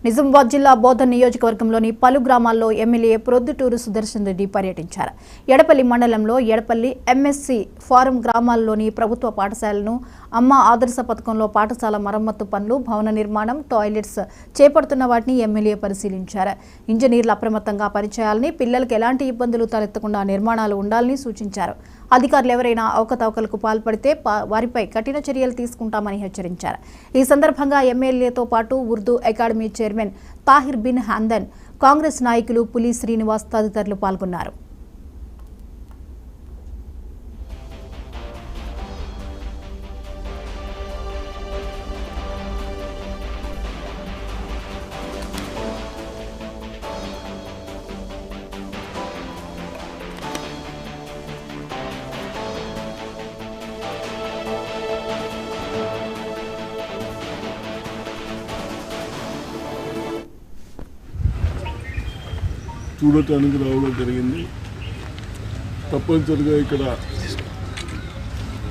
నిజామాబాద్ జిల్లా బోధన్ నియోజకవర్గంలోని పలు గ్రామాల్లో ఎమ్మెల్యే ప్రొద్దుటూరు సుదర్శన్ రెడ్డి పర్యటించారు. ఎడపల్లి మండలంలో ఎడపల్లి ఎంఎస్సి ఫారం గ్రామాల్లోని ప్రభుత్వ పాఠశాలను అమ్మ ఆదర్శ పథకంలో పాఠశాల మరమ్మత్తు పనులు, భవన నిర్మాణం, టాయిలెట్స్ చేపడుతున్న వాటిని ఎమ్మెల్యే పరిశీలించారు. ఇంజనీర్లు అప్రమత్తంగా పనిచేయాలని, పిల్లలకు ఎలాంటి ఇబ్బందులు తలెత్తకుండా నిర్మాణాలు ఉండాలని సూచించారు. అధికారులు ఎవరైనా అవకతవకలకు పాల్పడితే వారిపై కఠిన చర్యలు తీసుకుంటామని హెచ్చరించారు. ఈ సందర్భంగా ఎమ్మెల్యేతో పాటు Urdu academy chairman Tahir bin Hamdan, Congress నాయకులు పులి శ్రీనివాస్ తదితరులు పాల్గొన్నారు. చూడటానికి రావడం జరిగింది. తప్పనిసరిగా ఇక్కడ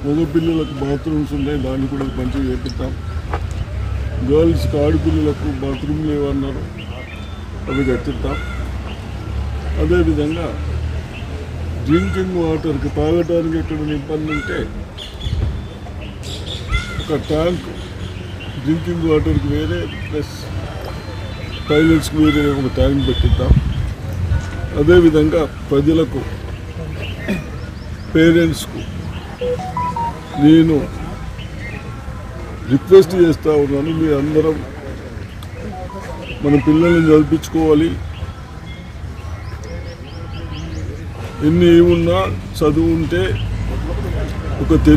మగ పిల్లలకు బాత్రూమ్స్ ఉన్నాయి, దాన్ని కూడా మంచిగా చేపిస్తాం. గర్ల్స్కి ఆడపిల్లలకు బాత్రూమ్లు ఏమన్నారు అవి కట్టిస్తాం. అదేవిధంగా డ్రింకింగ్ వాటర్కి తాగటానికి ఎక్కడ ఇబ్బంది ఉంటే ఒక ట్యాంక్ డ్రింకింగ్ వాటర్కి వేరే, ప్లస్ టాయిలెట్స్కి వేరే ఒక ట్యాంక్ పెట్టిద్దాం. అదేవిధంగా ప్రజలకు, పేరెంట్స్కు నేను రిక్వెస్ట్ చేస్తూ ఉన్నాను, మీ అందరం మన పిల్లల్ని చదివించుకోవాలి. ఎన్ని ఏమున్నా చదువు ఉంటే ఒక తెలుగు